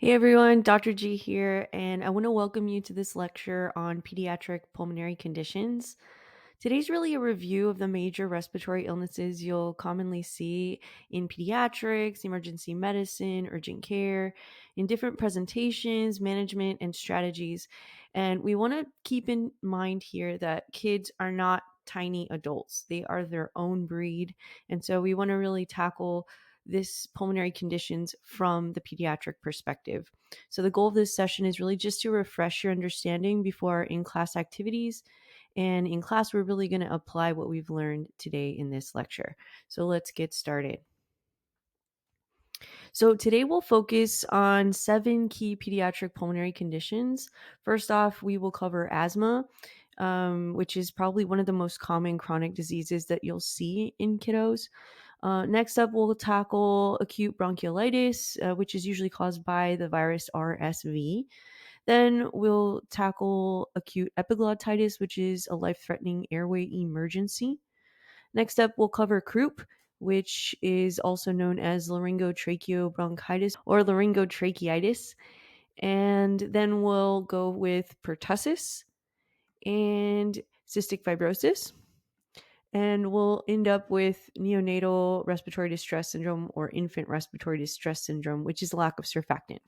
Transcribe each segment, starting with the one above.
Hey everyone, Dr. G here, and I want to welcome you to this lecture on pediatric pulmonary conditions. Today's really a review of the major respiratory illnesses you'll commonly see in pediatrics, emergency medicine, urgent care, in different presentations, management, and strategies. And we want to keep in mind here that kids are not tiny adults, they are their own breed. And so we want to really tackle this pulmonary conditions from the pediatric perspective. So the goal of this session is really just to refresh your understanding before our in-class activities. And in class, we're really going to apply what we've learned today in this lecture. So let's get started. So today we'll focus on 7 key pediatric pulmonary conditions. First off, we will cover asthma, which is probably one of the most common chronic diseases that you'll see in kiddos. Next up, we'll tackle acute bronchiolitis, which is usually caused by the virus RSV. Then we'll tackle acute epiglottitis, which is a life-threatening airway emergency. Next up, we'll cover croup, which is also known as laryngotracheobronchitis or laryngotracheitis. And then we'll go with pertussis and cystic fibrosis. And we'll end up with neonatal respiratory distress syndrome or infant respiratory distress syndrome, which is lack of surfactant.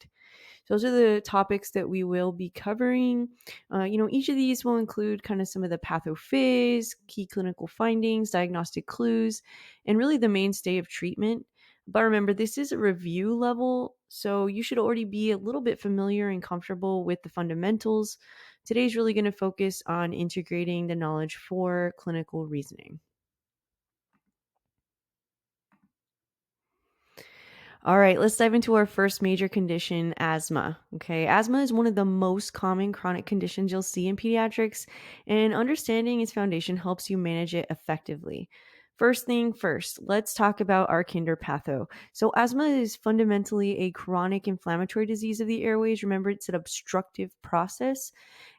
So those are the topics that we will be covering. Each of these will include kind of some of the pathophys, key clinical findings, diagnostic clues, and really the mainstay of treatment. But remember, this is a review level, so you should already be a little bit familiar and comfortable with the fundamentals. Today's really going to focus on integrating the knowledge for clinical reasoning. All right, let's dive into our first major condition, asthma. Okay, asthma is one of the most common chronic conditions you'll see in pediatrics, and understanding its foundation helps you manage it effectively. First thing first, let's talk about our kinder patho. So, asthma is fundamentally a chronic inflammatory disease of the airways. Remember, it's an obstructive process.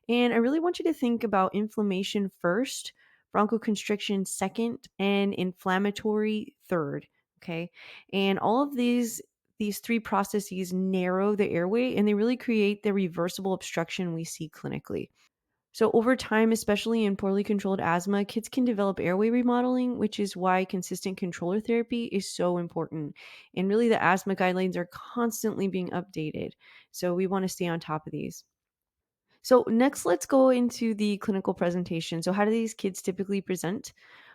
And I really want you to think about inflammation first, bronchoconstriction second, and inflammatory third. Okay. And all of these 3 processes narrow the airway and they really create the reversible obstruction we see clinically. So over time, especially in poorly controlled asthma, kids can develop airway remodeling, which is why consistent controller therapy is so important. And really the asthma guidelines are constantly being updated. So we want to stay on top of these. So next, let's go into the clinical presentation. So how do these kids typically present?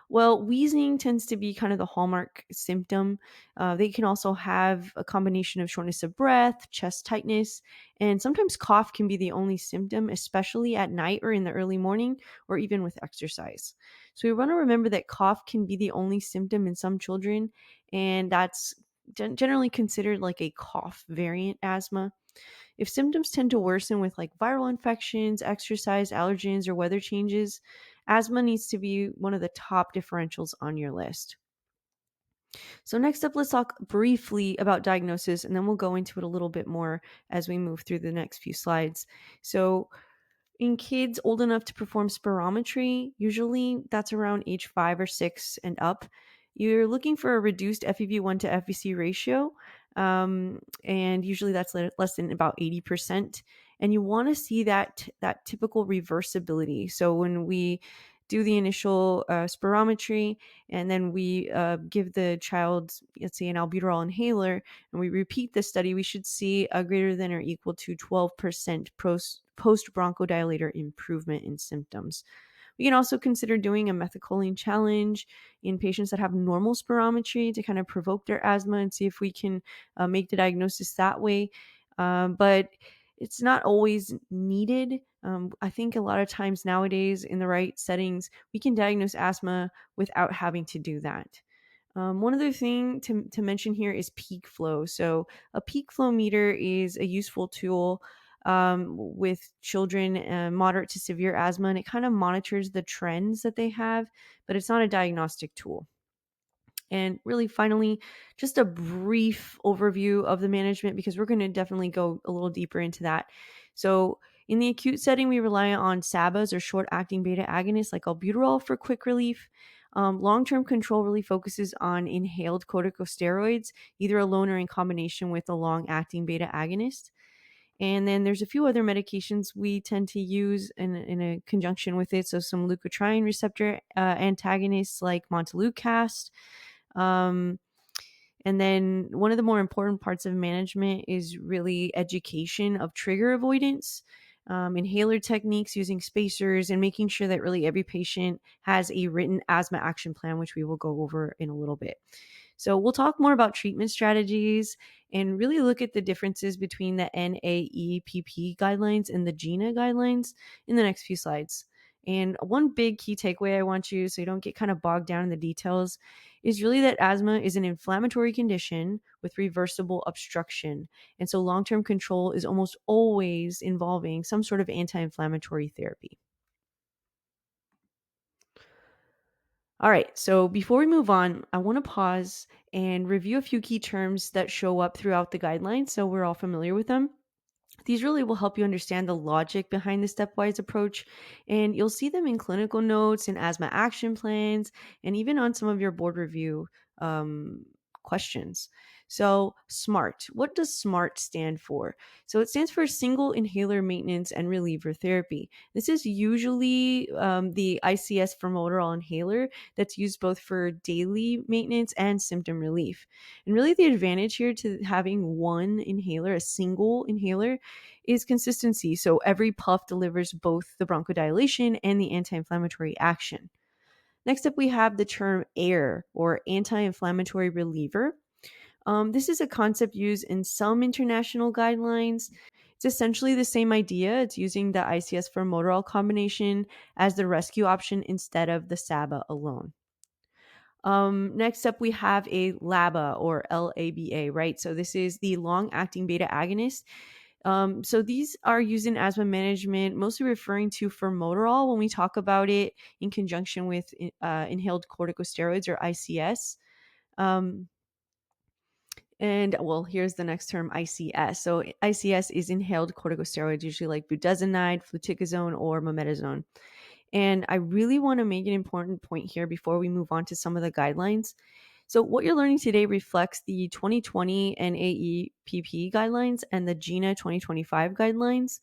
Well, wheezing tends to be kind of the hallmark symptom. They can also have a combination of shortness of breath, chest tightness, and sometimes cough can be the only symptom, especially at night or in the early morning or even with exercise. So we want to remember that cough can be the only symptom in some children, and that's generally considered like a cough variant asthma. If symptoms tend to worsen with like viral infections, exercise, allergens, or weather changes, asthma needs to be one of the top differentials on your list. So, next up, let's talk briefly about diagnosis, and then we'll go into it a little bit more as we move through the next few slides. So, in kids old enough to perform spirometry, usually that's around age 5 or 6 and up, you're looking for a reduced FEV1 to FVC ratio. And usually that's less than about 80%. And you want to see that typical reversibility. So when we do the initial spirometry and then we give the child, let's say, an albuterol inhaler, and we repeat the study, we should see a greater than or equal to 12% post bronchodilator improvement in symptoms. We can also consider doing a methacholine challenge in patients that have normal spirometry to kind of provoke their asthma and see if we can make the diagnosis that way. But it's not always needed. I think a lot of times nowadays in the right settings, we can diagnose asthma without having to do that. One other thing to mention here is peak flow. So a peak flow meter is a useful tool with children moderate to severe asthma, and it kind of monitors the trends that they have, but it's not a diagnostic tool. And really, finally, just a brief overview of the management because we're going to definitely go a little deeper into that. So, in the acute setting, we rely on SABAs or short acting beta agonists like albuterol for quick relief. Long-term control really focuses on inhaled corticosteroids, either alone or in combination with a long-acting beta agonist. And then there's a few other medications we tend to use in a conjunction with it. So some leukotriene receptor antagonists like montelukast. And then one of the more important parts of management is really education of trigger avoidance, inhaler techniques using spacers, and making sure that really every patient has a written asthma action plan, which we will go over in a little bit. So we'll talk more about treatment strategies and really look at the differences between the NAEPP guidelines and the GINA guidelines in the next few slides. And one big key takeaway I want you, so you don't get kind of bogged down in the details, is really that asthma is an inflammatory condition with reversible obstruction. And so long-term control is almost always involving some sort of anti-inflammatory therapy. All right, so before we move on, I want to pause and review a few key terms that show up throughout the guidelines so we're all familiar with them. These really will help you understand the logic behind the stepwise approach, and you'll see them in clinical notes and asthma action plans, and even on some of your board review questions. So, SMART. What does SMART stand for? So, it stands for Single Inhaler Maintenance and Reliever Therapy. This is usually the ICS formoterol inhaler that's used both for daily maintenance and symptom relief. And really, the advantage here to having one inhaler, a single inhaler, is consistency. So, every puff delivers both the bronchodilation and the anti inflammatory action. Next up, we have the term AIR, or anti-inflammatory reliever. This is a concept used in some international guidelines. It's essentially the same idea. It's using the ICS formoterol combination as the rescue option instead of the SABA alone. Next up, we have a LABA or LABA, right? So this is the long-acting beta agonist. So these are used in asthma management, mostly referring to formoterol when we talk about it in conjunction with inhaled corticosteroids or ICS. And well, here's the next term, ICS. So ICS is inhaled corticosteroids, usually like budesonide, fluticasone, or mometasone. And I really want to make an important point here before we move on to some of the guidelines. So what you're learning today reflects the 2020 NAEPP guidelines and the GINA 2025 guidelines.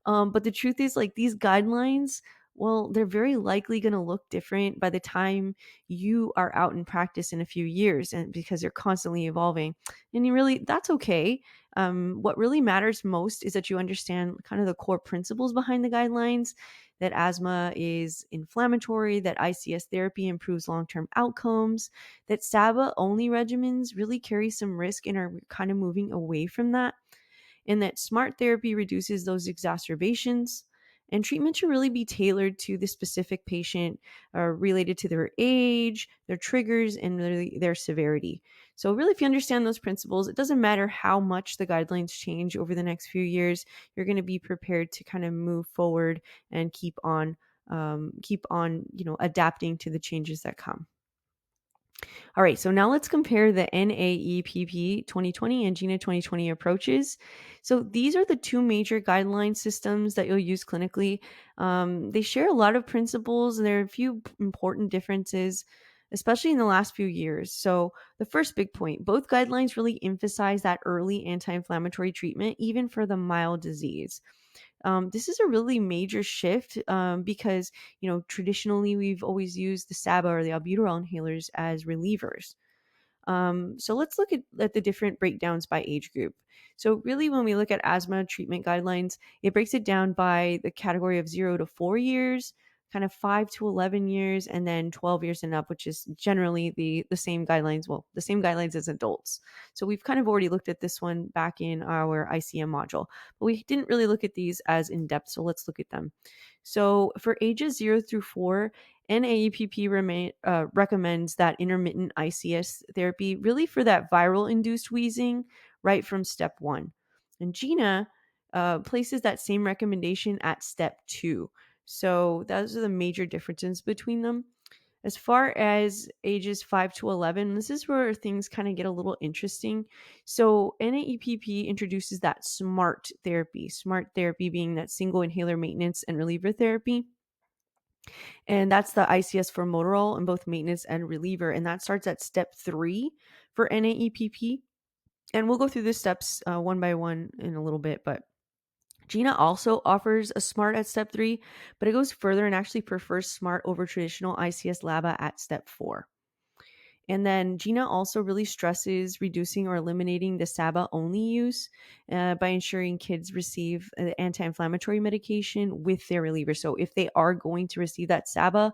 But the truth is, like, these guidelines, well, they're very likely going to look different by the time you are out in practice in a few years, and because they're constantly evolving. And that's okay. What really matters most is that you understand kind of the core principles behind the guidelines, that asthma is inflammatory, that ICS therapy improves long-term outcomes, that SABA only regimens really carry some risk and are kind of moving away from that, and that SMART therapy reduces those exacerbations. And treatment should really be tailored to the specific patient, related to their age, their triggers, and really their severity. So really, if you understand those principles, it doesn't matter how much the guidelines change over the next few years, you're going to be prepared to kind of move forward and keep on, adapting to the changes that come. All right, so now let's compare the NAEPP 2020 and GINA 2020 approaches. So these are the two major guideline systems that you'll use clinically. They share a lot of principles, and there are a few important differences, especially in the last few years. So the first big point, both guidelines really emphasize that early anti-inflammatory treatment, even for the mild disease. This is a really major shift because, traditionally we've always used the SABA or the albuterol inhalers as relievers. So let's look at the different breakdowns by age group. So really, when we look at asthma treatment guidelines, it breaks it down by the category of 0 to 4 years, kind of 5 to 11 years, and then 12 years and up, which is generally the same guidelines, the same guidelines as adults. So we've kind of already looked at this one back in our ICM module, but we didn't really look at these as in depth, so let's look at them. So for ages 0 through 4, NAEPP recommends that intermittent ICS therapy, really for that viral-induced wheezing right from step 1. And GINA places that same recommendation at step 2. So those are the major differences between them. As far as ages 5 to 11, this is where things kind of get a little interesting. So NAEPP introduces that SMART therapy being that single inhaler maintenance and reliever therapy. And that's the ICS formoterol in both maintenance and reliever. And that starts at step 3 for NAEPP. And we'll go through the steps one by one in a little bit. But GINA also offers a SMART at step 3, but it goes further and actually prefers SMART over traditional ICS LABA at step 4. And then GINA also really stresses reducing or eliminating the SABA only use by ensuring kids receive anti-inflammatory medication with their reliever. So if they are going to receive that SABA,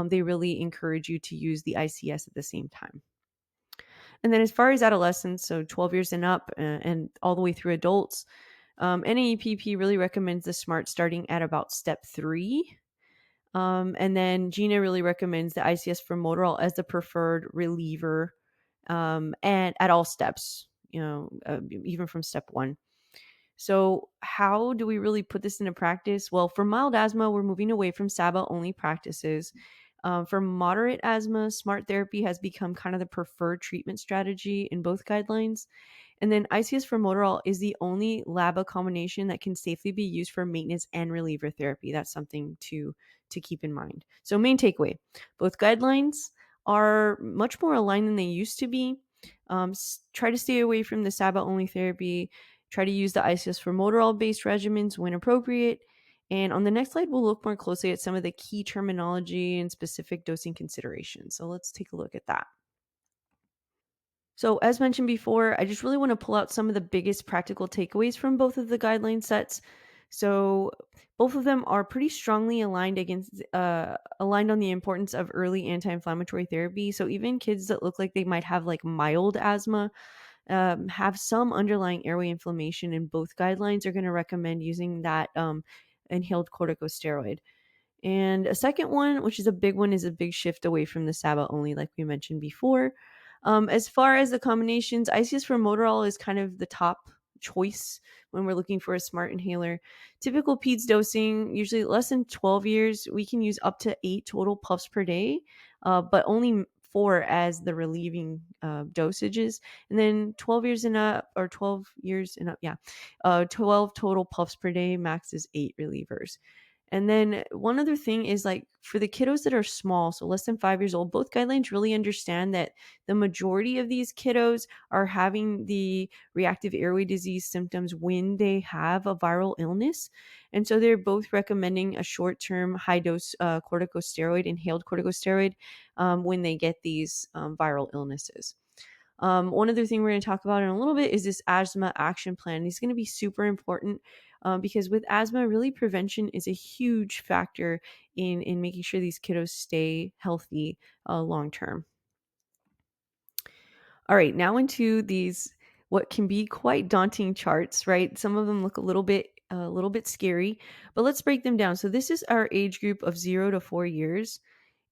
they really encourage you to use the ICS at the same time. And then as far as adolescents, so 12 years and up and all the way through adults, NAEPP really recommends the SMART starting at about step 3. And then GINA really recommends the ICS formoterol as the preferred reliever and at all steps, even from step 1. So how do we really put this into practice? Well, for mild asthma, we're moving away from SABA only practices. For moderate asthma, SMART therapy has become kind of the preferred treatment strategy in both guidelines. And then ICS formoterol is the only LABA combination that can safely be used for maintenance and reliever therapy. That's something to keep in mind. So main takeaway, both guidelines are much more aligned than they used to be. Try to stay away from the SABA only therapy. Try to use the ICS formoterol based regimens when appropriate. And on the next slide, we'll look more closely at some of the key terminology and specific dosing considerations. So let's take a look at that. So as mentioned before, I just really want to pull out some of the biggest practical takeaways from both of the guideline sets. So both of them are pretty strongly aligned on the importance of early anti-inflammatory therapy. So even kids that look like they might have like mild asthma, have some underlying airway inflammation, and both guidelines are going to recommend using that inhaled corticosteroid. And a second one, which is a big one, is a big shift away from the SABA only, like we mentioned before. As far as the combinations, ICS formoterol is kind of the top choice when we're looking for a SMART inhaler. Typical PEDS dosing, usually less than 12 years, we can use up to 8 total puffs per day, but only 4 as the relieving dosages. And then 12 years and up, or 12 years and up, 12 total puffs per day, max is 8 relievers. And then one other thing is, like, for the kiddos that are small, so less than 5 years old, both guidelines really understand that the majority of these kiddos are having the reactive airway disease symptoms when they have a viral illness. And so they're both recommending a short-term high-dose corticosteroid, inhaled corticosteroid, when they get these viral illnesses. One other thing we're going to talk about in a little bit is this asthma action plan. It's going to be super important because with asthma, really prevention is a huge factor in making sure these kiddos stay healthy long term. All right, now into these what can be quite daunting charts, right? Some of them look a little bit scary, but let's break them down. So this is our age group of 0 to 4 years.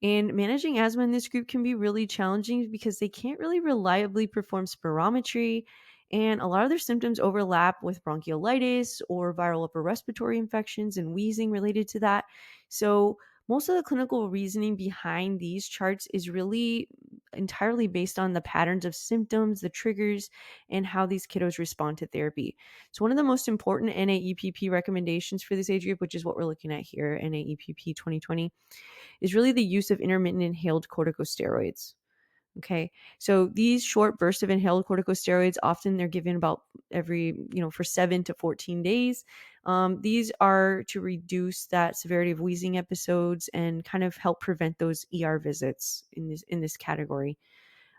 And managing asthma in this group can be really challenging because they can't really reliably perform spirometry, and a lot of their symptoms overlap with bronchiolitis or viral upper respiratory infections and wheezing related to that. So most of the clinical reasoning behind these charts is really entirely based on the patterns of symptoms, the triggers, and how these kiddos respond to therapy. So one of the most important NAEPP recommendations for this age group, which is what we're looking at here, NAEPP 2020, is really the use of intermittent inhaled corticosteroids. Okay. So these short bursts of inhaled corticosteroids, often they're given about for 7 to 14 days. These are to reduce that severity of wheezing episodes and kind of help prevent those ER visits in this category.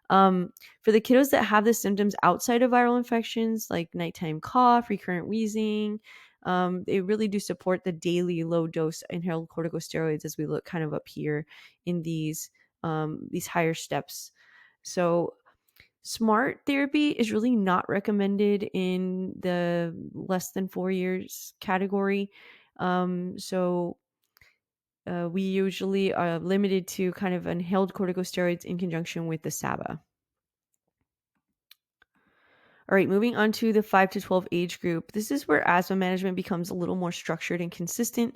For the kiddos that have the symptoms outside of viral infections, like nighttime cough, recurrent wheezing, they really do support the daily low dose inhaled corticosteroids, as we look kind of up here in these higher steps. So SMART therapy is really not recommended in the less than 4 years category. We usually are limited to kind of inhaled corticosteroids in conjunction with the SABA. All right, moving on to the 5 to 12 age group. This is where asthma management becomes a little more structured and consistent.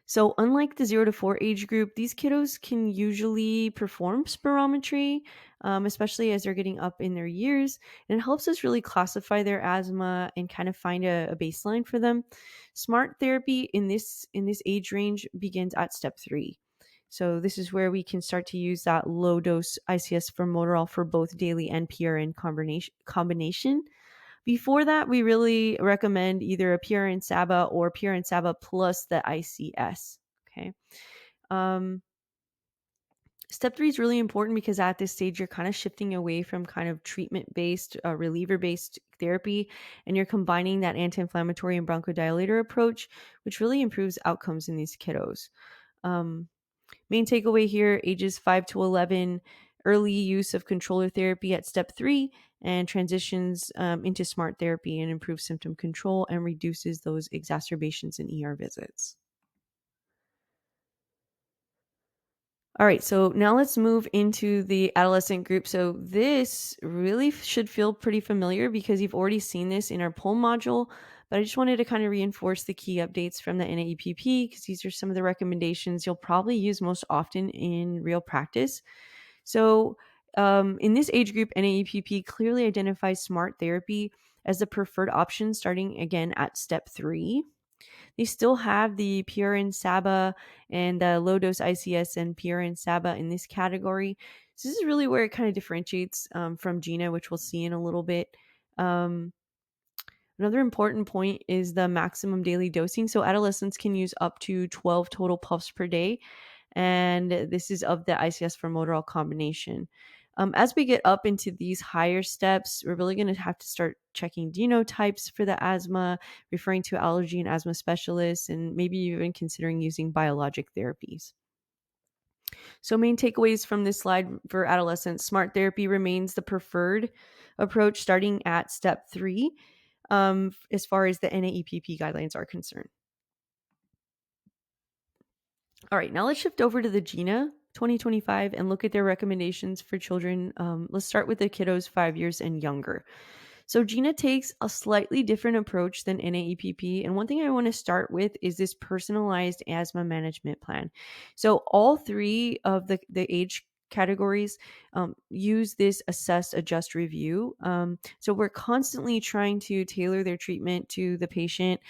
So unlike the 0 to 4 age group, these kiddos can usually perform spirometry, especially as they're getting up in their years. And it helps us really classify their asthma and kind of find a baseline for them. SMART therapy in this age range begins at step 3. So this is where we can start to use that low dose ICS formoterol for both daily and PRN combination. Before that, we really recommend either a PRN SABA or PRN SABA plus the ICS. Okay. Step 3 is really important because at this stage, you're kind of shifting away from kind of treatment-based, reliever-based therapy, and you're combining that anti-inflammatory and bronchodilator approach, which really improves outcomes in these kiddos. Main takeaway here, ages 5 to 11, early use of controller therapy at step 3, and transitions into smart therapy and improves symptom control and reduces those exacerbations and ER visits. All right, so now let's move into the adolescent group. So this really should feel pretty familiar because you've already seen this in our poll module, but I just wanted to kind of reinforce the key updates from the NAEPP because these are some of the recommendations you'll probably use most often in real practice. So in this age group, NAEPP clearly identifies smart therapy as the preferred option starting again at step 3. They still have the PRN SABA and the low dose ICS and PRN SABA in this category. So this is really where it kind of differentiates from GINA, which we'll see in a little bit. Another important point is the maximum daily dosing. So adolescents can use up to 12 total puffs per day. And this is of the ICS formoterol combination. As we get up into these higher steps, we're really going to have to start checking genotypes for the asthma, referring to allergy and asthma specialists, and maybe even considering using biologic therapies. So main takeaways from this slide for adolescents, smart therapy remains the preferred approach starting at step 3 as far as the NAEPP guidelines are concerned. All right, now let's shift over to the GINA 2025 and look at their recommendations for children. Let's start with the kiddos 5 years and younger. So GINA takes a slightly different approach than NAEPP. And one thing I want to start with is this personalized asthma management plan. So all 3 of the age categories use this assess, adjust, review. So we're constantly trying to tailor their treatment to the patient,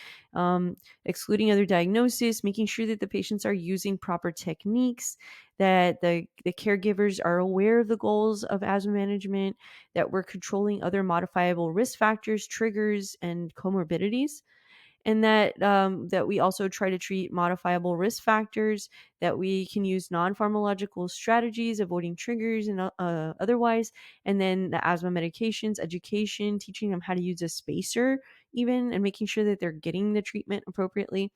excluding other diagnosis, making sure that the patients are using proper techniques, that the caregivers are aware of the goals of asthma management, that we're controlling other modifiable risk factors, triggers, and comorbidities, and that we also try to treat modifiable risk factors, that we can use non-pharmacological strategies, avoiding triggers and otherwise, and then the asthma medications, education, teaching them how to use a spacer even, and making sure that they're getting the treatment appropriately.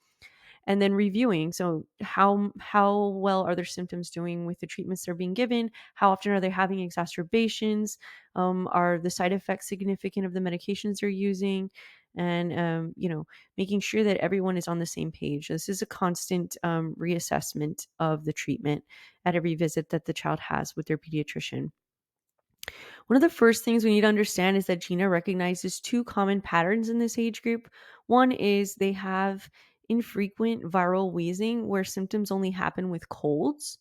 And then reviewing, so how well are their symptoms doing with the treatments they're being given? How often are they having exacerbations? Are the side effects significant of the medications they're using? And making sure that everyone is on the same page. This is a constant reassessment of the treatment at every visit that the child has with their pediatrician. One of the first things we need to understand is that GINA recognizes 2 common patterns in this age group. One is they have infrequent viral wheezing where symptoms only happen with colds.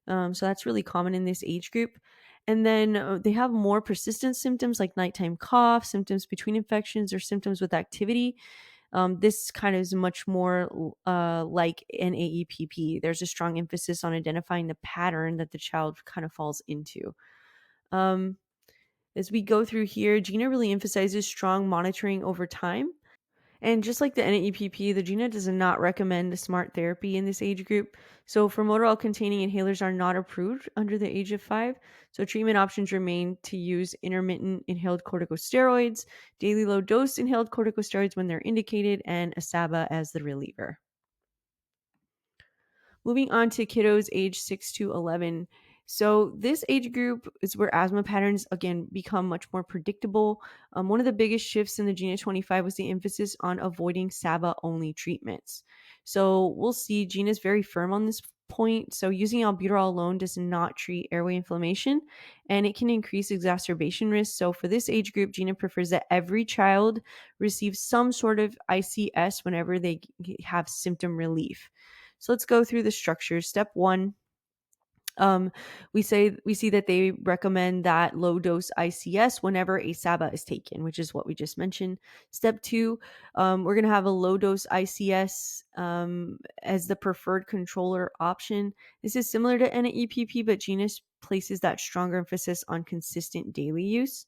So that's really common in this age group. And then they have more persistent symptoms like nighttime cough, symptoms between infections, or symptoms with activity. This kind of is much more like an AEPP. There's a strong emphasis on identifying the pattern that the child kind of falls into. As we go through here, GINA really emphasizes strong monitoring over time. And just like the NAEPP, the GINA does not recommend smart therapy in this age group. So formoterol-containing inhalers are not approved under the age of 5. So treatment options remain to use intermittent inhaled corticosteroids, daily low-dose inhaled corticosteroids when they're indicated, and a SABA as the reliever. Moving on to kiddos age 6 to 11. So this age group is where asthma patterns, again, become much more predictable. One of the biggest shifts in the GINA 25 was the emphasis on avoiding SABA-only treatments. So we'll see GINA is very firm on this point. So using albuterol alone does not treat airway inflammation, and it can increase exacerbation risk. So for this age group, GINA prefers that every child receives some sort of ICS whenever they have symptom relief. So let's go through the structures. Step 1, we see that they recommend that low dose ICS whenever a SABA is taken, which is what we just mentioned. Step 2, we're going to have a low dose ICS as the preferred controller option. This is similar to NAEPP, but GINA places that stronger emphasis on consistent daily use.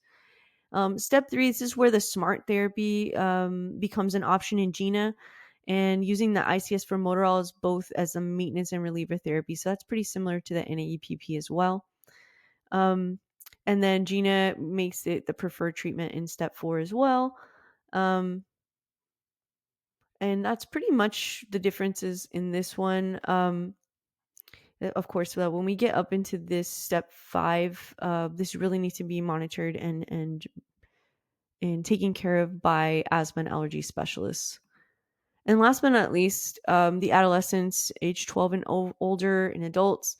Step 3, this is where the SMART therapy becomes an option in GINA, and using the ICS for formoterol both as a maintenance and reliever therapy. So that's pretty similar to the NAEPP as well. Um, and then GINA makes it the preferred treatment in step 4 as well. And that's pretty much the differences in this one. Of course, when we get up into this step 5, this really needs to be monitored and taken care of by asthma and allergy specialists. And last but not least, the adolescents, age 12 and older, and adults.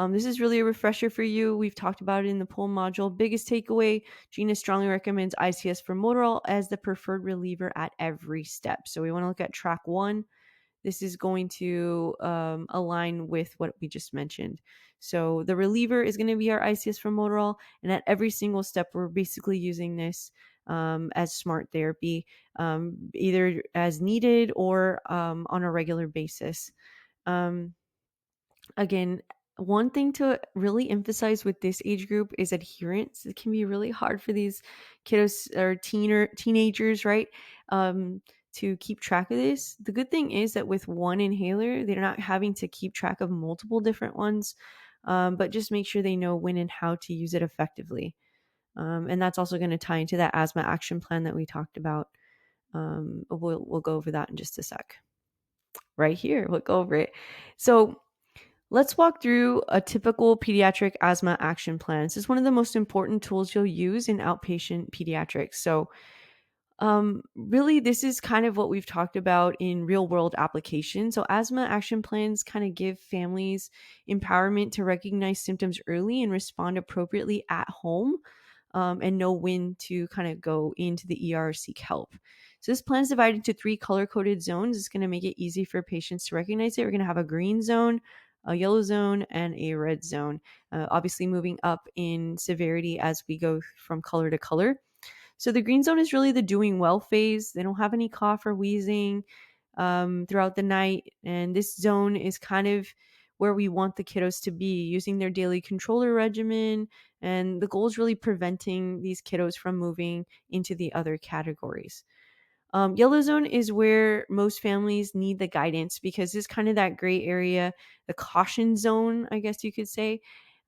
This is really a refresher for you. We've talked about it in the PUL module. Biggest takeaway, GINA strongly recommends ICS for formoterol as the preferred reliever at every step. So we want to look at track 1. This is going to align with what we just mentioned. So the reliever is going to be our ICS for formoterol, and at every single step, we're basically using this as SMART therapy, either as needed or on a regular basis. Again, one thing to really emphasize with this age group is adherence. It can be really hard for these kiddos or teenagers, right? To keep track of this. The good thing is that with one inhaler, they're not having to keep track of multiple different ones, but just make sure they know when and how to use it effectively. And that's also going to tie into that asthma action plan that we talked about. We'll go over that in just a sec. Right here, we'll go over it. So let's walk through a typical pediatric asthma action plan. This is one of the most important tools you'll use in outpatient pediatrics. So really, this is kind of what we've talked about in real world application. So asthma action plans kind of give families empowerment to recognize symptoms early and respond appropriately at home, and know when to kind of go into the ER or seek help. So this plan is divided into 3 color-coded zones. It's going to make it easy for patients to recognize it. We're going to have a green zone, a yellow zone, and a red zone, obviously moving up in severity as we go from color to color. So the green zone is really the doing well phase. They don't have any cough or wheezing throughout the night. And this zone is kind of where we want the kiddos to be, using their daily controller regimen. And the goal is really preventing these kiddos from moving into the other categories. Yellow zone is where most families need the guidance, because it's kind of that gray area, the caution zone, I guess you could say.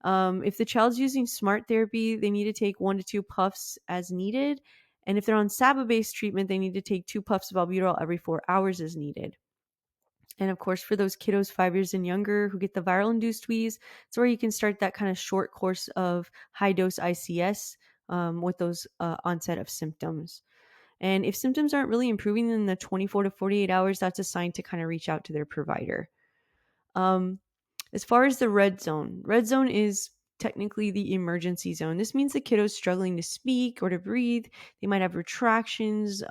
If the child's using SMART therapy, they need to take 1 to 2 puffs as needed. And if they're on SABA-based treatment, they need to take 2 puffs of albuterol every 4 hours as needed. And of course, for those kiddos 5 years and younger who get the viral-induced wheeze, it's where you can start that kind of short course of high-dose ICS with those onset of symptoms. And if symptoms aren't really improving in the 24 to 48 hours, that's a sign to kind of reach out to their provider. As far as the red zone is technically the emergency zone. This means the kiddo's struggling to speak or to breathe. They might have retractions,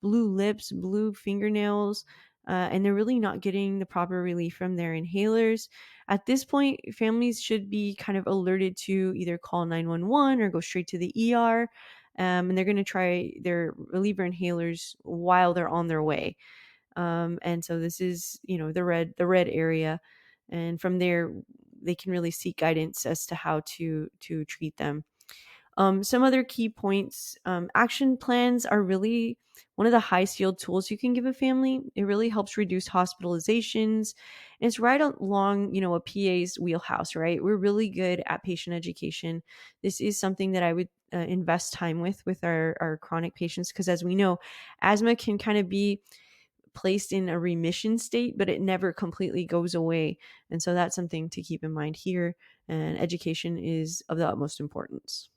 blue lips, blue fingernails, and they're really not getting the proper relief from their inhalers. At this point, families should be kind of alerted to either call 911 or go straight to the ER. And they're going to try their reliever inhalers while they're on their way. And so this is, the red area. And from there, they can really seek guidance as to how to treat them. Some other key points, action plans are really one of the highest yield tools you can give a family. It really helps reduce hospitalizations. And it's right along, a PA's wheelhouse, right? We're really good at patient education. This is something that I would invest time with our chronic patients, because as we know, asthma can kind of be placed in a remission state, but it never completely goes away. And so that's something to keep in mind here. And education is of the utmost importance.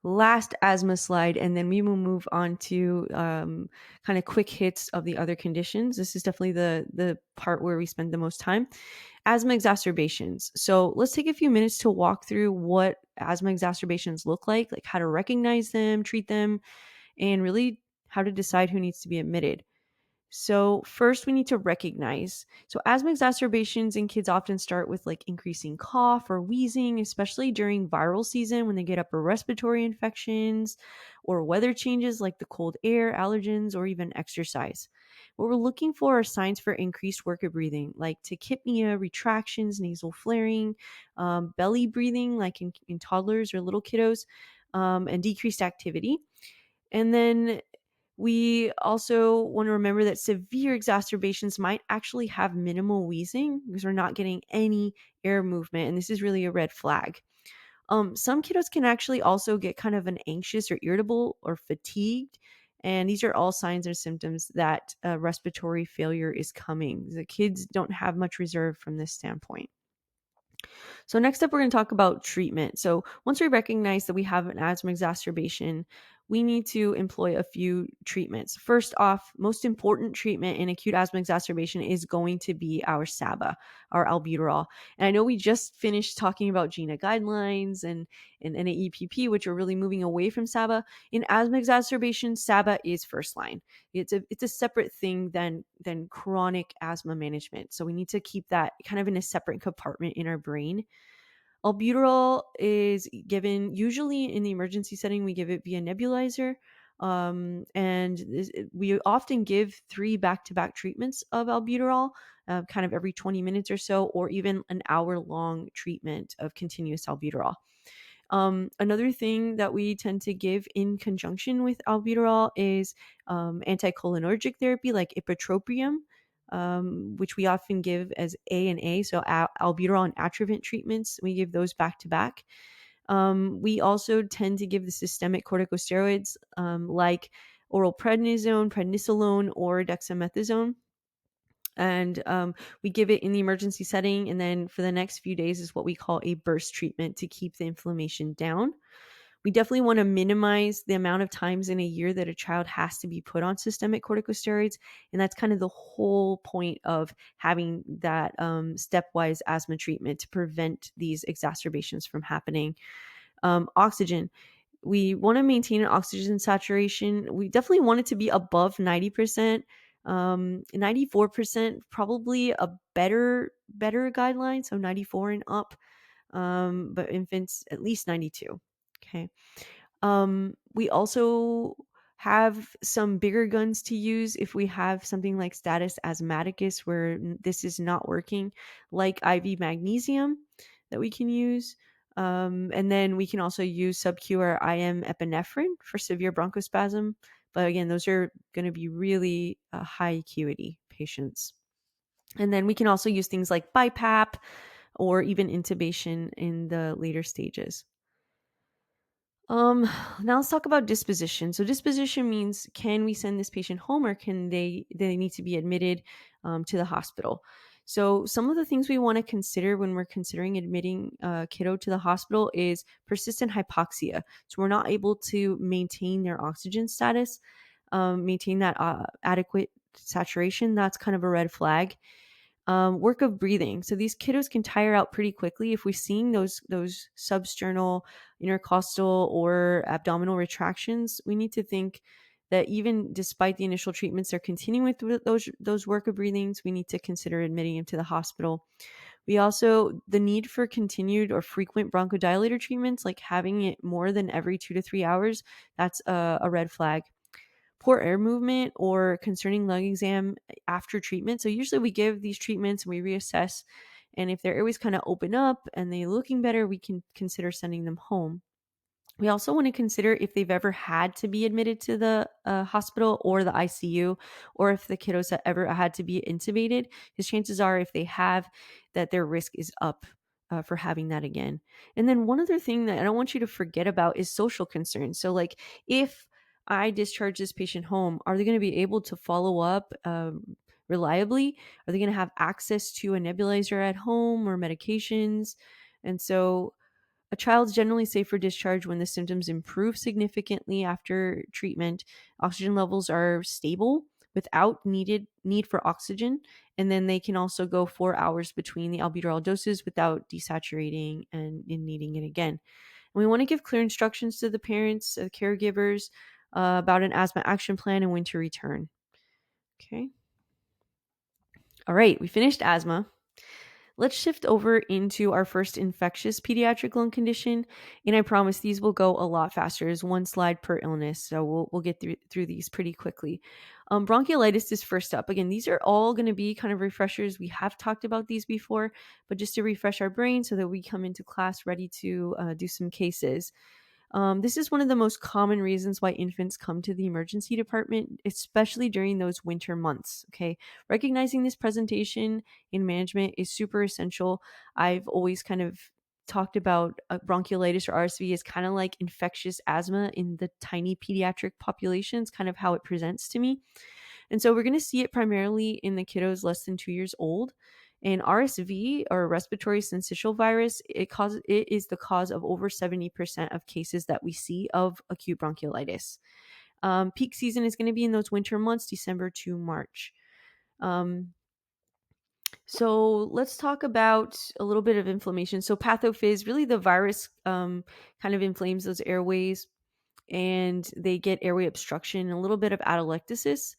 Last asthma slide, and then we will move on to kind of quick hits of the other conditions. This is definitely the part where we spend the most time. Asthma exacerbations. So let's take a few minutes to walk through what asthma exacerbations look like how to recognize them, treat them, and really how to decide who needs to be admitted. So first we need to recognize. So asthma exacerbations in kids often start with increasing cough or wheezing, especially during viral season when they get upper respiratory infections or weather changes like the cold air, allergens, or even exercise. What we're looking for are signs for increased work of breathing, like tachypnea, retractions, nasal flaring, belly breathing, like in toddlers or little kiddos, and decreased activity. And then we also want to remember that severe exacerbations might actually have minimal wheezing because we're not getting any air movement. And this is really a red flag. Some kiddos can actually also get kind of an anxious or irritable or fatigued. And these are all signs or symptoms that respiratory failure is coming. The kids don't have much reserve from this standpoint. So next up, we're going to talk about treatment. So once we recognize that we have an asthma exacerbation, we need to employ a few treatments. First off, most important treatment in acute asthma exacerbation is going to be our SABA, our albuterol. And I know we just finished talking about GINA guidelines and NAEPP, which are really moving away from SABA. In asthma exacerbation, SABA is first line. It's a separate thing than chronic asthma management. So we need to keep that kind of in a separate compartment in our brain. Albuterol is given usually in the emergency setting. We give it via nebulizer. We often give 3 back-to-back treatments of albuterol, kind of every 20 minutes or so, or even an hour-long treatment of continuous albuterol. Another thing that we tend to give in conjunction with albuterol is anticholinergic therapy like ipratropium, which we often give as A&A, so albuterol and atrovent treatments. We give those back to back. We also tend to give the systemic corticosteroids like oral prednisolone, or dexamethasone. And we give it in the emergency setting. And then for the next few days is what we call a burst treatment to keep the inflammation down. We definitely want to minimize the amount of times in a year that a child has to be put on systemic corticosteroids. And that's kind of the whole point of having that stepwise asthma treatment to prevent these exacerbations from happening. Oxygen. We want to maintain an oxygen saturation. We definitely want it to be above 90%. 94% probably a better guideline, so 94 and up. But infants at least 92. Okay. We also have some bigger guns to use if we have something like status asthmaticus where this is not working, like IV magnesium that we can use. And then we can also use sub-Q or IM epinephrine for severe bronchospasm. But again, those are going to be really high acuity patients. And then we can also use things like BiPAP or even intubation in the later stages. Now let's talk about disposition. So disposition means, can we send this patient home, or can they need to be admitted to the hospital? So some of the things we want to consider when we're considering admitting a kiddo to the hospital is persistent hypoxia. So we're not able to maintain their oxygen status, maintain that adequate saturation. That's kind of a red flag. Work of breathing. So these kiddos can tire out pretty quickly. If we're seeing those substernal, intercostal, or abdominal retractions, we need to think that even despite the initial treatments, they're continuing with those work of breathings. We need to consider admitting them to the hospital. We also, the need for continued or frequent bronchodilator treatments, like having it more than every 2 to 3 hours, that's a red flag. Poor air movement or concerning lung exam after treatment. So usually we give these treatments and we reassess. And if their airways kind of open up and they're looking better, we can consider sending them home. We also want to consider if they've ever had to be admitted to the hospital or the ICU, or if the kiddos have ever had to be intubated, because chances are if they have, that their risk is up for having that again. And then one other thing that I don't want you to forget about is social concerns. So like if I discharge this patient home, are they going to be able to follow up reliably? Are they going to have access to a nebulizer at home or medications? And so a child's generally safe for discharge when the symptoms improve significantly after treatment, oxygen levels are stable without need for oxygen, and then they can also go 4 hours between the albuterol doses without desaturating and needing it again. And we want to give clear instructions to the parents, the caregivers, about an asthma action plan and when to return. Okay. All right, we finished asthma. Let's shift over into our first infectious pediatric lung condition, and I promise these will go a lot faster. There's one slide per illness, so we'll get through these pretty quickly. Bronchiolitis is first up. Again, these are all going to be kind of refreshers. We have talked about these before, but just to refresh our brain so that we come into class ready to do some cases. This is one of the most common reasons why infants come to the emergency department, especially during those winter months. Okay. Recognizing this presentation in management is super essential. I've always kind of talked about bronchiolitis or RSV as kind of like infectious asthma in the tiny pediatric populations, kind of how it presents to me. And so we're going to see it primarily in the kiddos less than 2 years old. And RSV, or respiratory syncytial virus, it is the cause of over 70% of cases that we see of acute bronchiolitis. Peak season is going to be in those winter months, December to March. So let's talk about a little bit of inflammation. So pathophys, really the virus kind of inflames those airways, and they get airway obstruction and a little bit of atelectasis.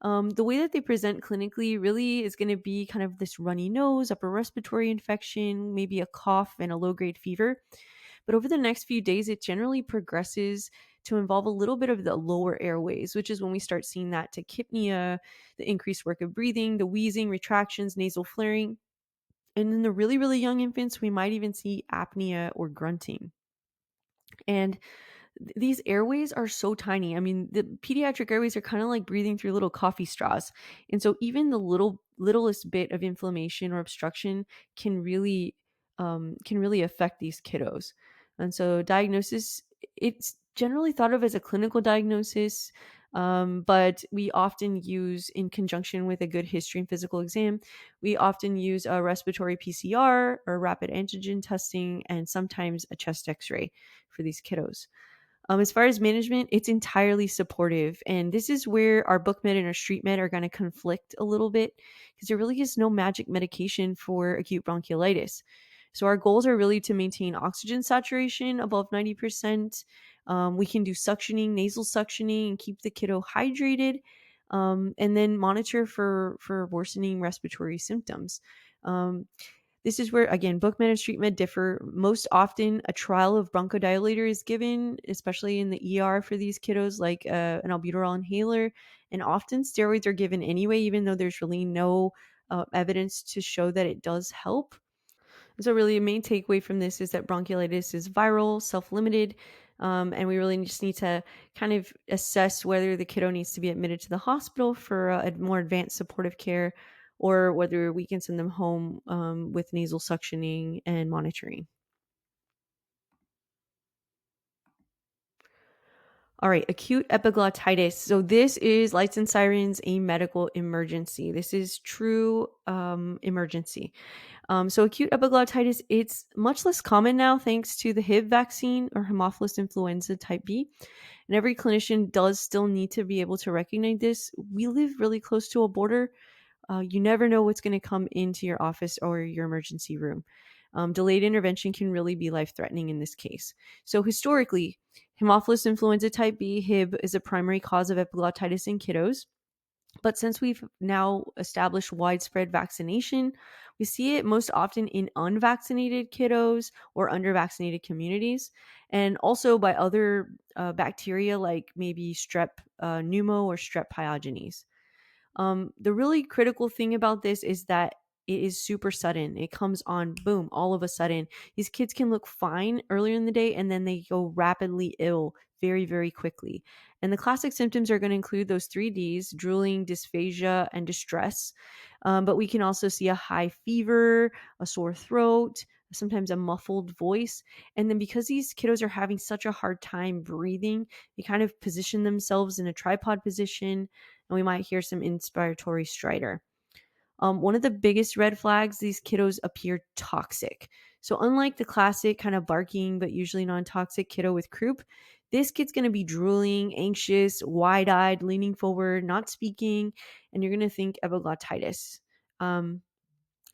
The way that they present clinically really is going to be kind of this runny nose, upper respiratory infection, maybe a cough, and a low-grade fever. But over the next few days, it generally progresses to involve a little bit of the lower airways, which is when we start seeing that tachypnea, the increased work of breathing, the wheezing, retractions, nasal flaring. And in the really, really young infants, we might even see apnea or grunting. And these airways are so tiny. I mean, the pediatric airways are kind of like breathing through little coffee straws. And so even the littlest bit of inflammation or obstruction can really affect these kiddos. And so diagnosis, it's generally thought of as a clinical diagnosis, but we often use, in conjunction with a good history and physical exam, we often use a respiratory PCR or rapid antigen testing, and sometimes a chest x-ray for these kiddos. As far as management, it's entirely supportive. And this is where our book med and our street med are going to conflict a little bit, because there really is no magic medication for acute bronchiolitis. So our goals are really to maintain oxygen saturation above 90%. We can do suctioning, nasal suctioning, and keep the kiddo hydrated. And then monitor for worsening respiratory symptoms. This is where, again, book med and street med differ. Most often, a trial of bronchodilator is given, especially in the ER for these kiddos, like an albuterol inhaler. And often steroids are given anyway, even though there's really no evidence to show that it does help. So really, a main takeaway from this is that bronchiolitis is viral, self-limited, and we really just need to kind of assess whether the kiddo needs to be admitted to the hospital for a more advanced supportive care, or whether we can send them home with nasal suctioning and monitoring. All right, acute epiglottitis. So this is lights and sirens, a medical emergency. This is true emergency. So acute epiglottitis, it's much less common now thanks to the HIV vaccine, or Haemophilus influenza type B. And every clinician does still need to be able to recognize this. We live really close to a border. You never know what's going to come into your office or your emergency room. Delayed intervention can really be life-threatening in this case. So historically, Haemophilus influenza type B, HIB, is a primary cause of epiglottitis in kiddos. But since we've now established widespread vaccination, we see it most often in unvaccinated kiddos or undervaccinated communities, and also by other bacteria like maybe strep pneumo or strep pyogenes. The really critical thing about this is that it is super sudden. It comes on, boom, all of a sudden. These kids can look fine earlier in the day, and then they go rapidly ill very, very quickly. And the classic symptoms are going to include those 3Ds: drooling, dysphagia, and distress. But we can also see a high fever, a sore throat, sometimes a muffled voice. And then because these kiddos are having such a hard time breathing, they kind of position themselves in a tripod position, and we might hear some inspiratory stridor. One of the biggest red flags, these kiddos appear toxic. So unlike the classic kind of barking but usually non-toxic kiddo with croup, this kid's going to be drooling, anxious, wide-eyed, leaning forward, not speaking, and you're going to think epiglottitis.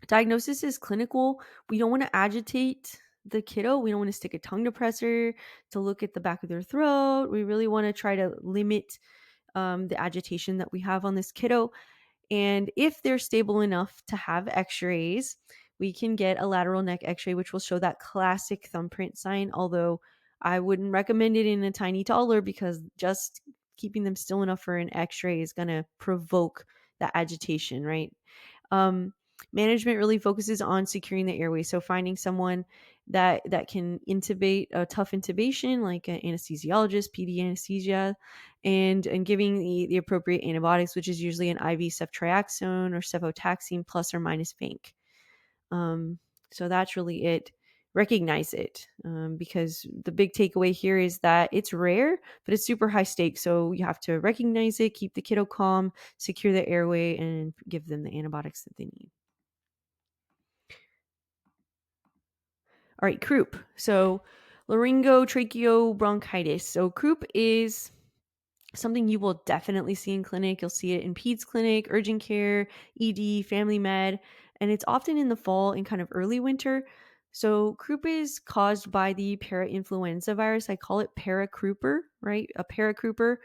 Diagnosis is clinical. We don't want to agitate the kiddo. We don't want to stick a tongue depressor to look at the back of their throat. We really want to try to limit the agitation that we have on this kiddo. And if they're stable enough to have x-rays, we can get a lateral neck x-ray, which will show that classic thumbprint sign, although I wouldn't recommend it in a tiny toddler, because just keeping them still enough for an x-ray is going to provoke that agitation, right? Management really focuses on securing the airway. So finding someone that can intubate a tough intubation, like an anesthesiologist, PD anesthesia, and giving the appropriate antibiotics, which is usually an IV ceftriaxone or cefotaxime plus or minus vanc. So that's really it. Recognize it, because the big takeaway here is that it's rare, but it's super high stakes. So you have to recognize it, keep the kiddo calm, secure the airway, and give them the antibiotics that they need. All right, croup. So laryngotracheobronchitis. So croup is something you will definitely see in clinic. You'll see it in peds clinic, urgent care, ED, family med, and it's often in the fall and kind of early winter. So croup is caused by the parainfluenza virus. I call it paracrouper, right? A paracrouper.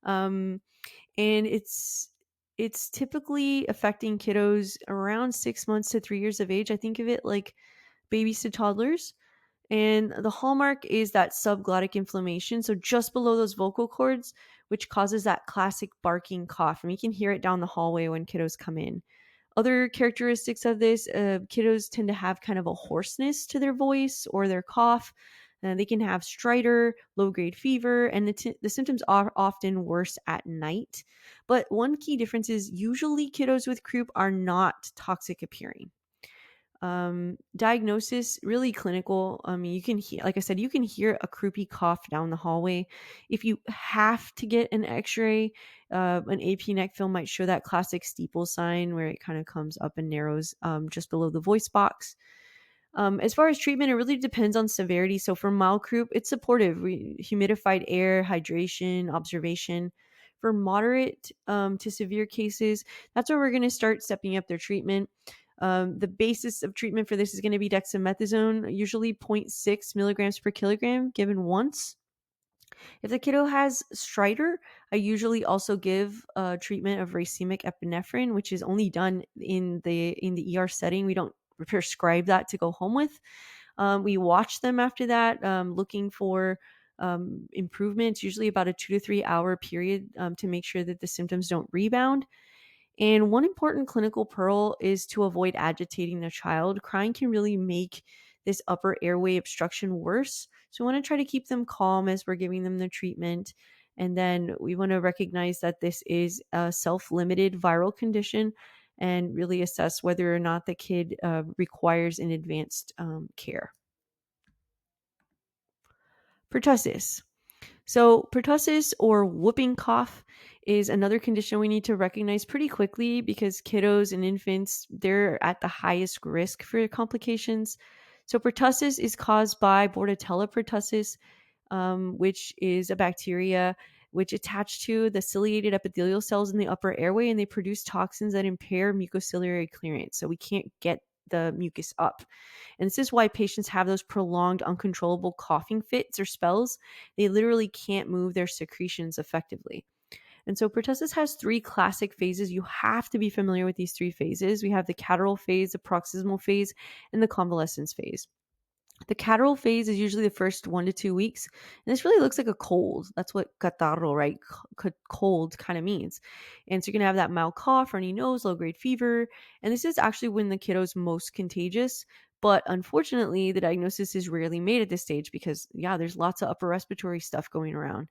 Um, and it's typically affecting kiddos around 6 months to 3 years of age. I think of it like babies to toddlers. And the hallmark is that subglottic inflammation, so just below those vocal cords, which causes that classic barking cough. And you can hear it down the hallway when kiddos come in. Other characteristics of this, kiddos tend to have kind of a hoarseness to their voice or their cough. They can have stridor, low-grade fever, and the symptoms are often worse at night. But one key difference is usually kiddos with croup are not toxic appearing. Diagnosis, really clinical. I mean, you can hear, like I said, you can hear a croupy cough down the hallway. If you have to get an x-ray, an AP neck film might show that classic steeple sign where it kind of comes up and narrows just below the voice box. As far as treatment, it really depends on severity. So for mild croup, it's supportive, humidified air, hydration, observation. For moderate to severe cases, that's where we're going to start stepping up their treatment. The basis of treatment for this is going to be dexamethasone, usually 0.6 milligrams per kilogram, given once. If the kiddo has stridor, I usually also give treatment of racemic epinephrine, which is only done in the ER setting. We don't prescribe that to go home with. We watch them after that, looking for improvements, usually about a 2 to 3 hour period, to make sure that the symptoms don't rebound. And one important clinical pearl is to avoid agitating the child. Crying can really make this upper airway obstruction worse. So we want to try to keep them calm as we're giving them the treatment. And then we want to recognize that this is a self-limited viral condition and really assess whether or not the kid requires an advanced care. Pertussis. So, pertussis or whooping cough is another condition we need to recognize pretty quickly because kiddos and infants, they're at the highest risk for complications. So, pertussis is caused by Bordetella pertussis, which is a bacteria which attach to the ciliated epithelial cells in the upper airway, and they produce toxins that impair mucociliary clearance. So we can't get the mucus up. And this is why patients have those prolonged, uncontrollable coughing fits or spells. They literally can't move their secretions effectively. And so pertussis has 3 classic phases. You have to be familiar with these 3 phases. We have the catarrhal phase, the paroxysmal phase, and the convalescence phase. The catarrhal phase is usually the first 1 to 2 weeks, and this really looks like a cold. That's what catarrho, right? Cold kind of means. And so you're going to have that mild cough, runny nose, low-grade fever, and this is actually when the kiddo's most contagious. But unfortunately, the diagnosis is rarely made at this stage because, there's lots of upper respiratory stuff going around.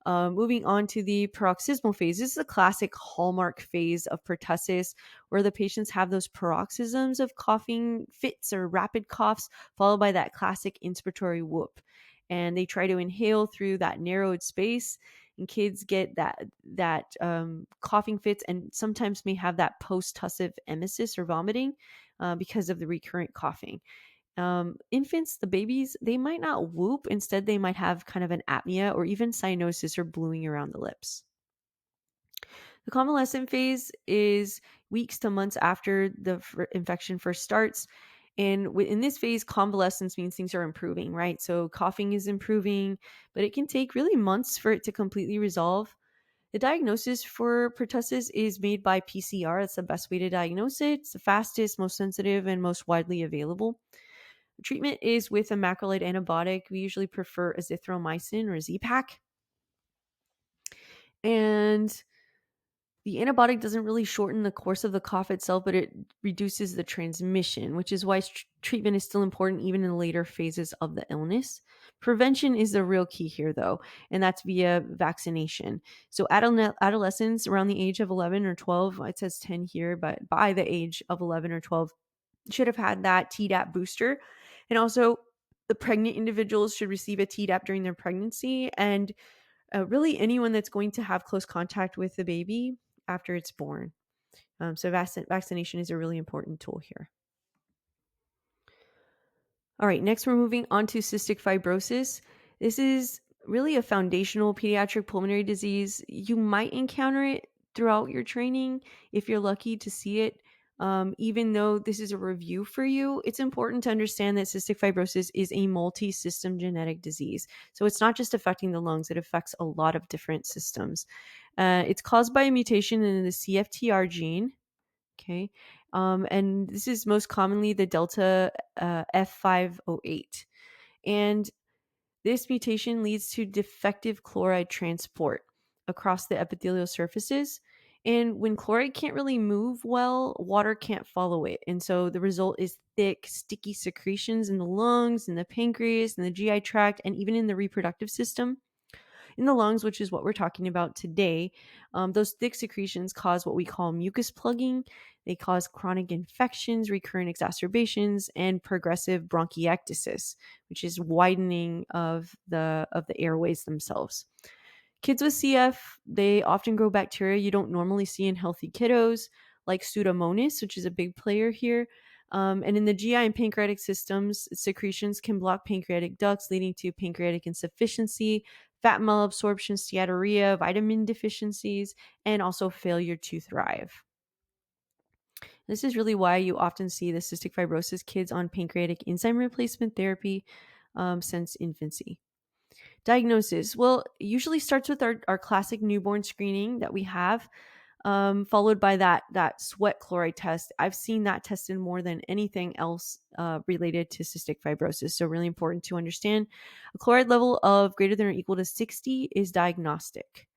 Moving on to the paroxysmal phase. This is a classic hallmark phase of pertussis where the patients have those paroxysms of coughing fits or rapid coughs followed by that classic inspiratory whoop. And they try to inhale through that narrowed space, and kids get that coughing fits and sometimes may have that post-tussive emesis or vomiting because of the recurrent coughing. Infants, the babies, they might not whoop. Instead, they might have kind of an apnea or even cyanosis or bluing around the lips. The convalescent phase is weeks to months after the infection first starts. And in this phase, convalescence means things are improving, right? So coughing is improving, but it can take really months for it to completely resolve. The diagnosis for pertussis is made by PCR. That's the best way to diagnose it. It's the fastest, most sensitive, and most widely available. Treatment is with a macrolide antibiotic. We usually prefer azithromycin or Z-Pak. And The antibiotic doesn't really shorten the course of the cough itself, but it reduces the transmission, which is why treatment is still important even in later phases of the illness. Prevention is the real key here, though, and that's via vaccination. So, adolescents around the age of 11 or 12, it says 10 here, but by the age of 11 or 12, should have had that Tdap booster. And also, the pregnant individuals should receive a Tdap during their pregnancy, and really anyone that's going to have close contact with the baby after it's born. So vaccination is a really important tool here. All right, next we're moving on to cystic fibrosis. This is really a foundational pediatric pulmonary disease. You might encounter it throughout your training if you're lucky to see it. Even though this is a review for you, it's important to understand that cystic fibrosis is a multi-system genetic disease. So it's not just affecting the lungs, it affects a lot of different systems. It's caused by a mutation in the CFTR gene. Okay. And this is most commonly the delta F508. And this mutation leads to defective chloride transport across the epithelial surfaces. And when chloride can't really move well, water can't follow it. And so the result is thick, sticky secretions in the lungs, in the pancreas, in the GI tract, and even in the reproductive system. In the lungs, which is what we're talking about today, those thick secretions cause what we call mucus plugging. They cause chronic infections, recurrent exacerbations, and progressive bronchiectasis, which is widening of the airways themselves. Kids with CF, they often grow bacteria you don't normally see in healthy kiddos, like Pseudomonas, which is a big player here. And in the GI and pancreatic systems, secretions can block pancreatic ducts, leading to pancreatic insufficiency, fat malabsorption, steatorrhea, vitamin deficiencies, and also failure to thrive. This is really why you often see the cystic fibrosis kids on pancreatic enzyme replacement therapy since infancy. Diagnosis. Well, it usually starts with our classic newborn screening that we have, followed by that sweat chloride test. I've seen that tested more than anything else related to cystic fibrosis. So really important to understand. A chloride level of greater than or equal to 60 is diagnostic.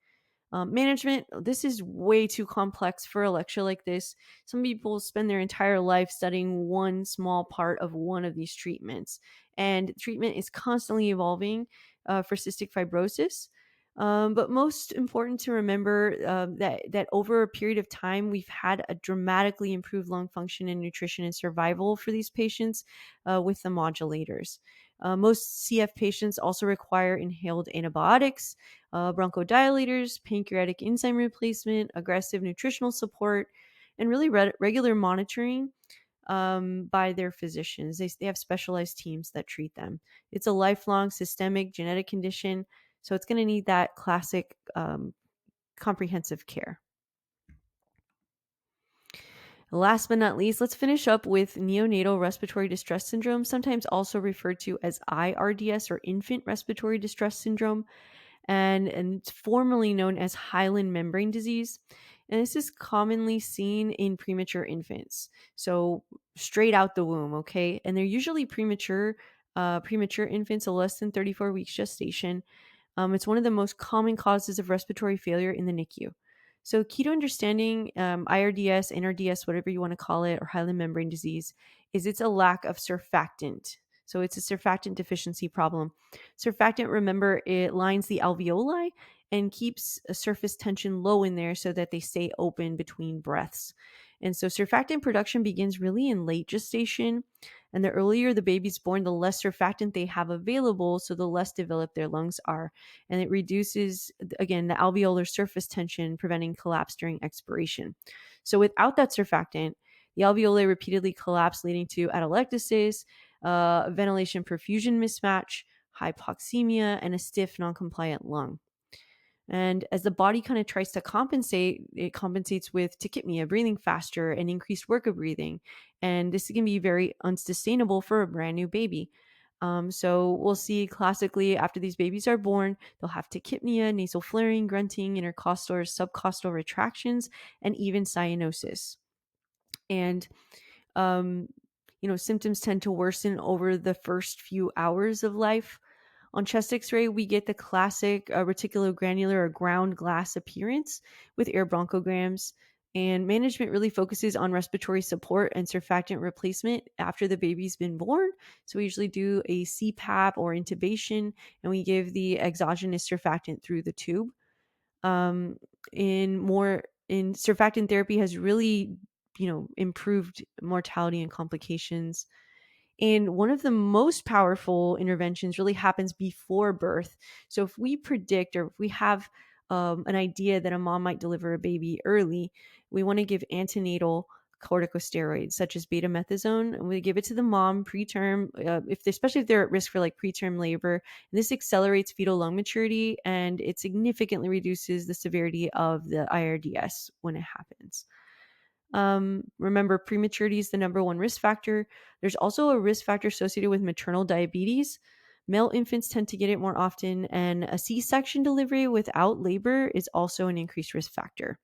Management, this is way too complex for a lecture like this. Some people spend their entire life studying one small part of one of these treatments, and treatment is constantly evolving for cystic fibrosis. But most important to remember that over a period of time, we've had a dramatically improved lung function and nutrition and survival for these patients with the modulators. Most CF patients also require inhaled antibiotics, bronchodilators, pancreatic enzyme replacement, aggressive nutritional support, and really regular monitoring by their physicians. They have specialized teams that treat them. It's a lifelong systemic genetic condition, so it's going to need that classic comprehensive care. Last but not least, let's finish up with neonatal respiratory distress syndrome, sometimes also referred to as IRDS or infant respiratory distress syndrome. And it's formerly known as hyaline membrane disease. And this is commonly seen in premature infants. So straight out the womb, okay? And they're usually premature infants, so less than 34 weeks gestation. It's one of the most common causes of respiratory failure in the NICU. So key to understanding IRDS, NRDS, whatever you want to call it, or hyaline membrane disease, is it's a lack of surfactant. So it's a surfactant deficiency problem. Surfactant, remember, it lines the alveoli and keeps a surface tension low in there so that they stay open between breaths. And so surfactant production begins really in late gestation. And the earlier the baby's born, the less surfactant they have available, so the less developed their lungs are. And it reduces, again, the alveolar surface tension, preventing collapse during expiration. So without that surfactant, the alveoli repeatedly collapse, leading to atelectasis, ventilation perfusion mismatch, hypoxemia, and a stiff, non-compliant lung. And as the body kind of tries to compensate, it compensates with tachypnea, breathing faster, and increased work of breathing. And this can be very unsustainable for a brand new baby. So we'll see classically after these babies are born, they'll have tachypnea, nasal flaring, grunting, intercostal or subcostal retractions, and even cyanosis. And symptoms tend to worsen over the first few hours of life. On chest x-ray, we get the classic reticulogranular or ground glass appearance with air bronchograms. And management really focuses on respiratory support and surfactant replacement after the baby's been born. So we usually do a CPAP or intubation, and we give the exogenous surfactant through the tube. Um, in surfactant therapy has really, improved mortality and complications. And one of the most powerful interventions really happens before birth. So if we predict or if we have an idea that a mom might deliver a baby early, we want to give antenatal corticosteroids such as betamethasone, and we give it to the mom preterm, especially if they're at risk for like preterm labor. And this accelerates fetal lung maturity, and it significantly reduces the severity of the IRDS when it happens. Remember, prematurity is the number one risk factor. There's also a risk factor associated with maternal diabetes. Male infants tend to get it more often, and a C-section delivery without labor is also an increased risk factor.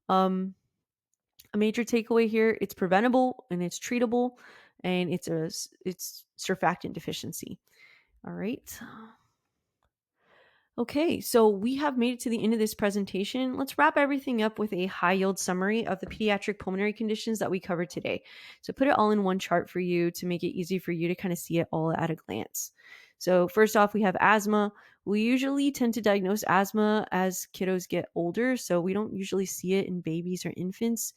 A major takeaway here: it's preventable and it's treatable, and it's surfactant deficiency. All right. Okay, so we have made it to the end of this presentation. Let's wrap everything up with a high-yield summary of the pediatric pulmonary conditions that we covered today. So put it all in one chart for you to make it easy for you to kind of see it all at a glance. So first off, we have asthma. We usually tend to diagnose asthma as kiddos get older, so we don't usually see it in babies or infants.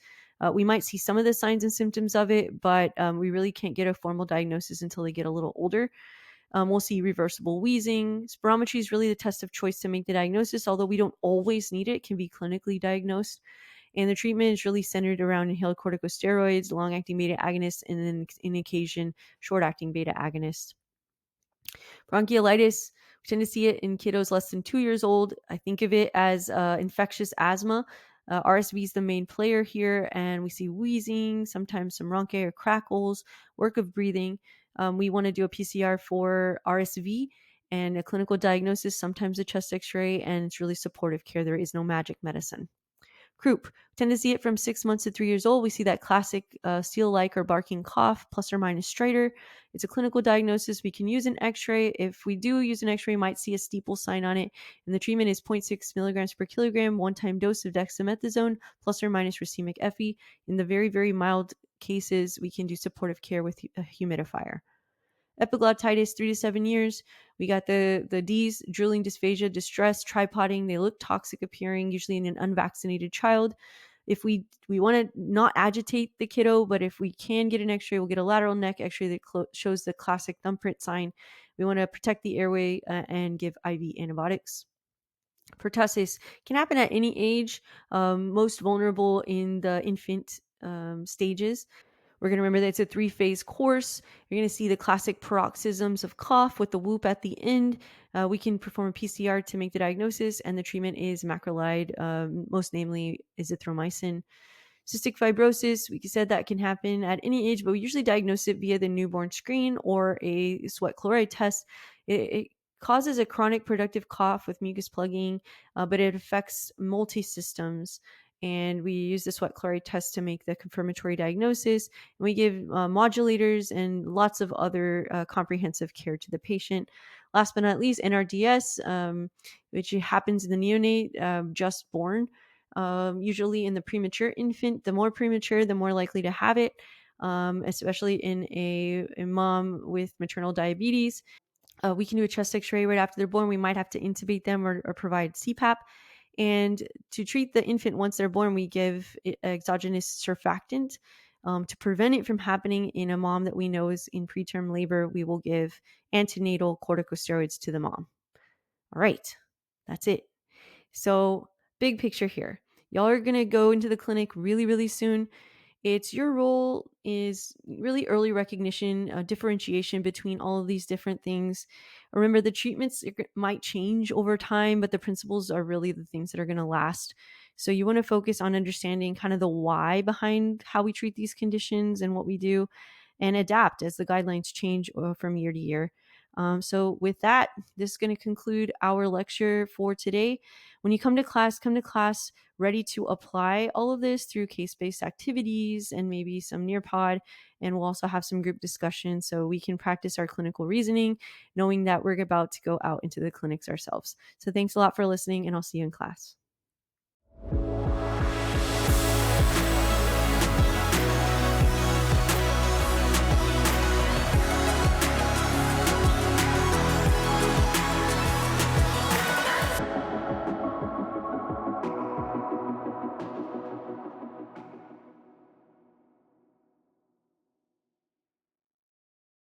We might see some of the signs and symptoms of it, but we really can't get a formal diagnosis until they get a little older. We'll see reversible wheezing. Spirometry is really the test of choice to make the diagnosis, although we don't always need it. It can be clinically diagnosed. And the treatment is really centered around inhaled corticosteroids, long-acting beta agonists, and then in occasion, short-acting beta agonists. Bronchiolitis, we tend to see it in kiddos less than 2 years old. I think of it as infectious asthma. RSV is the main player here, and we see wheezing, sometimes some rhonchi or crackles, work of breathing. We want to do a PCR for RSV and a clinical diagnosis, sometimes a chest x-ray, and it's really supportive care. There is no magic medicine. Croup, we tend to see it from 6 months to 3 years old. We see that classic seal-like or barking cough, plus or minus stridor. It's a clinical diagnosis. We can use an x-ray. If we do use an x-ray, we might see a steeple sign on it. And the treatment is 0.6 milligrams per kilogram, one-time dose of dexamethasone, plus or minus racemic epi. In the very, very mild cases, we can do supportive care with a humidifier. Epiglottitis, 3 to 7 years. We got the D's, drooling, dysphagia, distress, tripoding. They look toxic appearing, usually in an unvaccinated child. If we want to not agitate the kiddo, but if we can get an x-ray, we'll get a lateral neck x-ray that shows the classic thumbprint sign. We want to protect the airway and give IV antibiotics. Pertussis can happen at any age, most vulnerable in the infant stages. We're going to remember that it's a 3-phase course. You're going to see the classic paroxysms of cough with the whoop at the end. We can perform a PCR to make the diagnosis, and the treatment is macrolide, most namely azithromycin. Cystic fibrosis, we said that can happen at any age, but we usually diagnose it via the newborn screen or a sweat chloride test. It causes a chronic productive cough with mucus plugging, but it affects multi-systems. And we use the sweat chloride test to make the confirmatory diagnosis. And we give modulators and lots of other comprehensive care to the patient. Last but not least, NRDS, which happens in the neonate just born. Usually in the premature infant. The more premature, the more likely to have it, especially in a mom with maternal diabetes. We can do a chest x-ray right after they're born. We might have to intubate them or provide CPAP. And to treat the infant once they're born, we give exogenous surfactant. To prevent it from happening in a mom that we know is in preterm labor, we will give antenatal corticosteroids to the mom. All right, that's it. So big picture here. Y'all are going to go into the clinic really, really soon. Your role is really early recognition, differentiation between all of these different things. Remember, the treatments might change over time, but the principles are really the things that are going to last. So you want to focus on understanding kind of the why behind how we treat these conditions and what we do, and adapt as the guidelines change from year to year. So with that, this is going to conclude our lecture for today. When you come to class ready to apply all of this through case-based activities and maybe some Nearpod. And we'll also have some group discussion so we can practice our clinical reasoning, knowing that we're about to go out into the clinics ourselves. So thanks a lot for listening, and I'll see you in class.